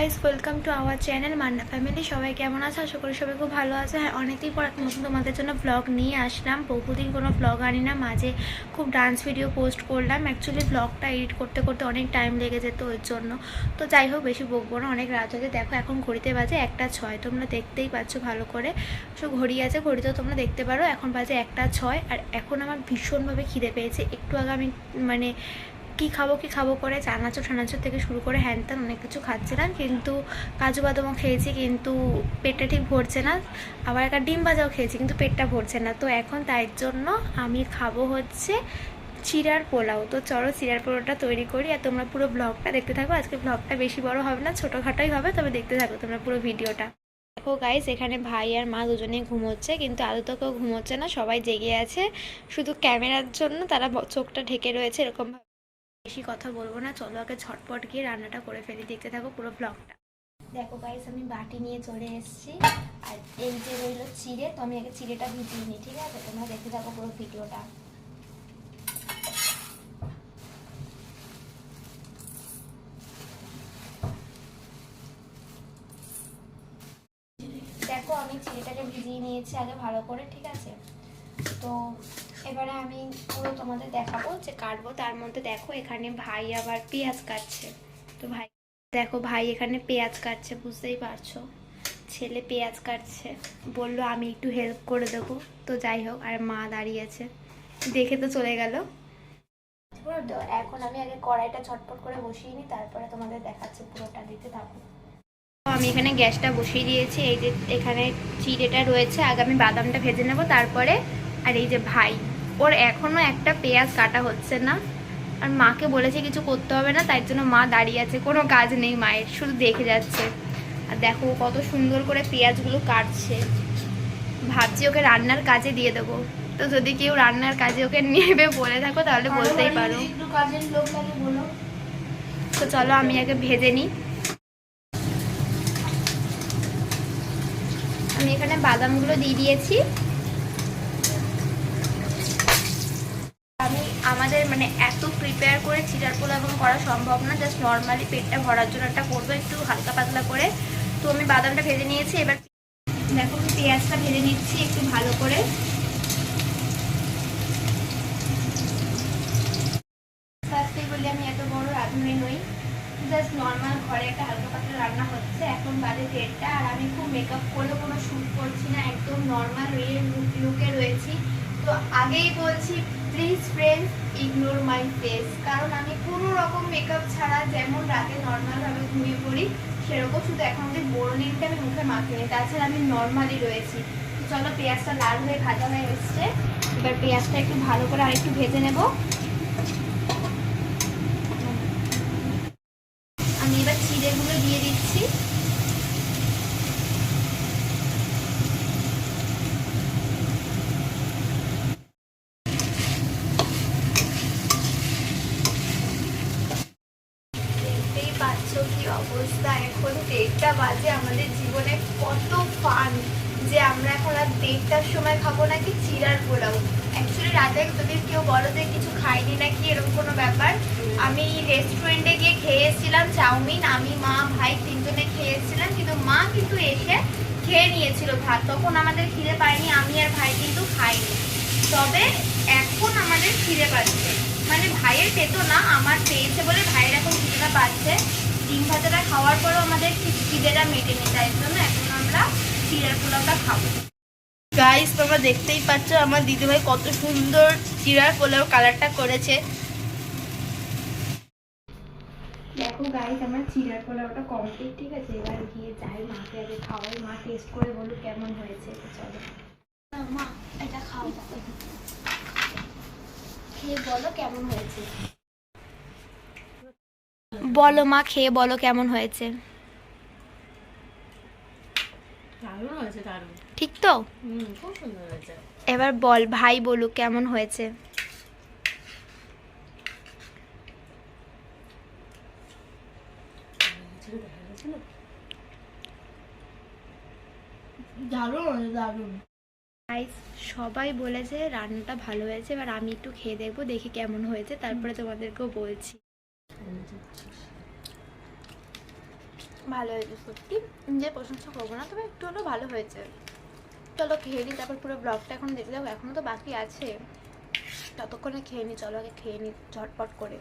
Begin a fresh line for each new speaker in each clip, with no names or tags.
Guys, welcome to our channel Manna family. সবাই কেমন আছে? আশা করি সবাই খুব ভালো আছে। হ্যাঁ, অনেকদিন পর নতুন তোমাদের জন্য ব্লগ নিয়ে আসলাম। বহুদিন কোনো ব্লগ আনি না, মাঝে খুব ডান্স ভিডিও পোস্ট করলাম। অ্যাকচুয়ালি ব্লগটা এডিট করতে করতে অনেক টাইম লেগে যেত ওর জন্য। তো যাই হোক, বেশি বকবো না, অনেক রাত হয়েছে। দেখো এখন ঘড়িতে বাজে 1:06, তোমরা দেখতেই পাচ্ছ ভালো করে। সব ঘড়ি আছে, ঘড়িতেও তোমরা দেখতে পারো। এখন বাজে 1:06 আর এখন আমার ভীষণভাবে খিদে পেয়েছে। একটু আগে আমি কি খাবো করে চানাচুর থেকে শুরু করে হ্যান ত্যান অনেক কিছু খাচ্ছিলাম, কিন্তু কাজু বাদামও খেয়েছি, কিন্তু পেটটা ঠিক ভরছে না। আবার একটা ডিম ভাজাও খেয়েছি, কিন্তু পেটটা ভরছে না। তো এখন তাই জন্য আমি খাবো হচ্ছে চিড়ার পোলাও। তো চলো চিড়ার পোলাওটা তৈরি করি, আর তোমরা পুরো ব্লগটা দেখতে থাকো। আজকে ব্লগটা বেশি বড় হবে না, ছোটোখাটোই হবে, তবে দেখতে থাকো তোমরা পুরো ভিডিওটা। দেখো গাইস, এখানে ভাই আর মা দুজনেই ঘুমোচ্ছে, কিন্তু আদৌ তো কেউ ঘুমোচ্ছে না, সবাই জেগে আছে। শুধু ক্যামেরার জন্য তারা চোখটা ঢেকে রয়েছে এরকম। বেশি কথা বলবো না, চলো আগে ঝটপট গিয়ে রান্নাটা করে ফেলি। দেখতে থাকো পুরো ব্লগটা। দেখো গাইস, আমি বাটি নিয়ে চলে এসেছি, আর এই যে রইল চিড়ে। তো আমি আগে চিড়েটা ভিজিয়ে নিই, ঠিক আছে? তোমরা দেখতে থাকো পুরো ভিডিওটা। দেখো আমি চিড়েটাকে ভিজিয়ে নিয়েছি আগে ভালো করে, ঠিক আছে? তো এবারে আমি পুরো তোমাদের দেখাবো যে কাটবো। তার মধ্যে দেখো এখানে ভাই আবার পেঁয়াজ কাটছে। তো ভাই দেখো, ভাই এখানে পেঁয়াজ কাটছে, বুঝতেই পারছো। ছেলে পেঁয়াজ কাটছে, বললো আমি একটু হেল্প করে দেবো। তো যাই হোক, আর মা দাঁড়িয়েছে, দেখে তো চলে গেল। তো এখন আমি আগে কড়াইটা ঝটপট করে বসিয়ে নিই, তারপরে তোমাদের দেখাচ্ছি, পুরোটা দিতে থাকো। আমি এখানে গ্যাসটা বসিয়ে দিয়েছি। এই যে এখানে চিড়েটা রয়েছে, আগে আমি বাদামটা ভেজে নেব তারপরে। আর এই যে ভাই, ওর এখনো একটা পেঁয়াজ কাটা হচ্ছে না, আর মাকে বলেছে কিছু করতে হবে না, তাই জন্য মা দাঁড়িয়ে আছে, কোনো কাজ নেই মায়ের, শুধু দেখে যাচ্ছে। আর দেখো কত সুন্দর করে পেঁয়াজগুলো কাটছে। ভাবছি ওকে রান্নার কাজে দিয়ে দেবো। তো যদি কেউ রান্নার কাজে ওকে নেবে বলে থাকো তাহলে বলতেই পারো। তো চলো আমি আগে ভেজে নিই। আমি এখানে বাদামগুলো দিয়ে দিয়েছি। আমাদের এত প্রিপেয়ার করে চিড়ার পোলাও এবং করা সম্ভব না, জাস্ট নর্মালি পেটটা ভরার জন্য একটা করবো, একটু হালকা পাতলা করে। তো আমি বাদামটা ভেজে নিয়েছি। এবার দেখো আমি পেঁয়াজটা ভেজে নিচ্ছি একটু ভালো করে। ফার্স্টেই বলি আমি এত বড় রাঁধুনি নই, জাস্ট নর্মাল ঘরে একটা হালকা পাতলা রান্না হচ্ছে। এখন বাজে 1:30, আর আমি খুব মেকআপ করে কোনো শ্যুট করছি না, একদম নর্মাল লুকে রয়েছি। তো আগেই বলছি, please friends ignore my face, কারণ আমি কোনো রকম মেকআপ ছাড়া যেমন রাতে নর্মালভাবে ঘুমিয়ে পড়ি সেরকম, শুধু এখন আমাদের বোরোলিনটা আমি মুখে মাখিনি, তাছাড়া আমি নর্মালি রয়েছি। চলো, পেঁয়াজটা লাল হয়ে ভাজা হয়ে এসছে। এবার পেঁয়াজটা একটু ভালো করে আরেকটু ভেজে নেব। আমি এবার চিড়েগুলো দিয়ে দিচ্ছি। দেখতেই পাচ্ছ কি অবস্থা, এখন 1:30 বাজে। আমাদের জীবনে কত ফান যে আমরা এখন আর 1:30টার সময় খাবো নাকি চিড়ার পোলাও। অ্যাকচুয়ালি রাতে যদি কেউ বলো যে কিছু খাইনি নাকি, এরকম কোনো ব্যাপার। আমি রেস্টুরেন্টে গিয়ে খেয়ে এসেছিলাম চাউমিন, আমি মা ভাই তিনজনে খেয়ে এসেছিলাম, কিন্তু মা কিন্তু এসে খেয়ে নিয়েছিল ভাত। তখন আমাদের খিদে পায়নি, আমি আর ভাই কিন্তু খাইনি। তবে এখন আমাদের খিদে পাচ্ছে, ভাইয়ের পেতো না, আমার পেয়েছে বলে ভাইয়ের এখন খিদেটা পাচ্ছে। ডিম ভাজাটা খাওয়ার পরেও আমাদের খিদেটা মেটেনি, তাই জন্য এখন আমরা চিড়ার পোলাওটা খাবো। গাইস, তোমরা দেখতেই পাচ্ছ আমার দিদিভাই কত সুন্দর চিড়ার পোলাও কালারটা করেছে। দেখো গাইস, আমার চিড়ার পোলাওটা কমপ্লিট, ঠিক আছে? এবার গিয়ে যাই মাকে আগে খাওয়াই, মা টেস্ট করে বলো কেমন হয়েছে। চলো মা, এটা খাও, খেয়ে বলো কেমন হয়েছে। বলো মা, খেয়ে বলো কেমন হয়েছে। ঠিক তো?
খুব সুন্দর হয়েছে।
এবার বল, ভাই বলুক কেমন হয়েছে। সবাই বলেছে রান্নাটা ভালো হয়েছে, এবার আমি একটু খেয়ে দেখবো, দেখি কেমন হয়েছে, তারপরে তোমাদেরকেও বলছি। ভালো হয়েছে সত্যি, নিজের প্রশংসা করবো না, তবে একটু হলেও ভালো হয়েছে। চলো খেয়ে নিই, তারপর পুরো ব্লগটা এখন দেখলে এখনও তো বাকি আছে, ততক্ষণে খেয়ে নিই। চলো আগে খেয়ে নিই ঝটপট করে।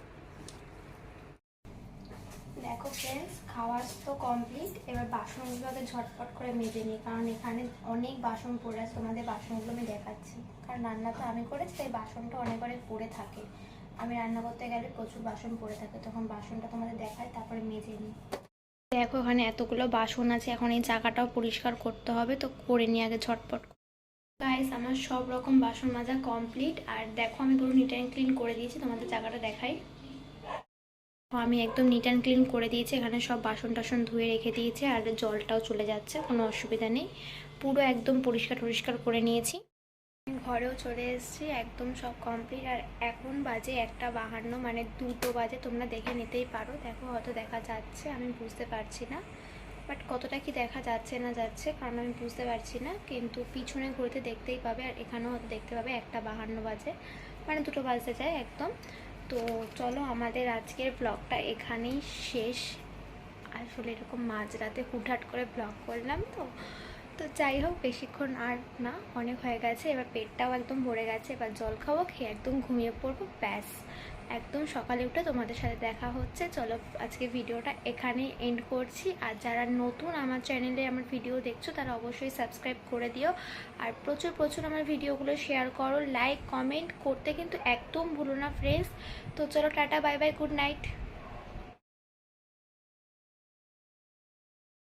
দেখো ফ্রেন্ডস, খাওয়া তো কমপ্লিট। এবার বাসনগুলো আগে ঝটপট করে মেজে নিই, কারণ এখানে অনেক বাসন পড়ে আছে। তোমাদের বাসনগুলো আমি দেখাচ্ছি, কারণ রান্না তো আমি করেছি, তাই বাসনটা অনেক অনেক পড়ে থাকে। আমি রান্না করতে গেলে প্রচুর বাসন পড়ে থাকে, তখন বাসনটা তোমাদের দেখাই, তারপরে মেজে নিই। দেখো এখানে এতগুলো বাসন আছে, এখন এই জায়গাটাও পরিষ্কার করতে হবে, তো করে নিই আগে ঝটপট। গাইস, আমার সব রকম বাসন মাজা কমপ্লিট। আর দেখো আমি পুরো নিট অ্যান্ড ক্লিন করে দিয়েছি, তোমাদের জায়গাটা দেখাই। আমি একদম নিট অ্যান্ড ক্লিন করে দিয়েছি, এখানে সব বাসন টাসন ধুয়ে রেখে দিয়েছি, আর জলটাও চলে যাচ্ছে, কোনো অসুবিধা নেই। পুরো একদম পরিষ্কার টরিষ্কার করে নিয়েছি। ঘরেও চলে এসেছি, একদম সব কমপ্লিট। আর এখন বাজে 1:52, মানে 2টো বাজে। তোমরা দেখে নিতেই পারো, দেখো হয়তো দেখা যাচ্ছে, আমি বুঝতে পারছি না, বাট কতটা কি দেখা যাচ্ছে না যাচ্ছে কারণ আমি বুঝতে পারছি না, কিন্তু পিছনে ঘুরতে দেখতেই পাবে। আর এখানেও হয়তো দেখতে পাবে 1:52 বাজে, মানে 2টো বাজতে যায় একদম। তো চলো আমাদের আজকের ব্লগটা এখানেই শেষ। আসলে এরকম মাঝরাতে হুটহাট করে ব্লগ করলাম, তো তো যাই হোক, বেশিক্ষণ আর না, অনেক হয়ে গেছে। এবার পেটটাও একদম ভরে গেছে, এবার জল খাবো, খেয়ে একদম ঘুমিয়ে পড়বো, ব্যাস। একদম সকালে উঠে তোমাদের সাথে দেখা হচ্ছে। চলো আজকে ভিডিওটা এখানেই এন্ড করছি। আর যারা নতুন আমার চ্যানেলে আমার ভিডিও দেখছো, তারা অবশ্যই সাবস্ক্রাইব করে দিও। আর প্রচুর প্রচুর আমার ভিডিওগুলো শেয়ার করো, লাইক কমেন্ট করতে কিন্তু একদম ভুলো না ফ্রেন্ডস। তো চলো tata, bye bye, good night.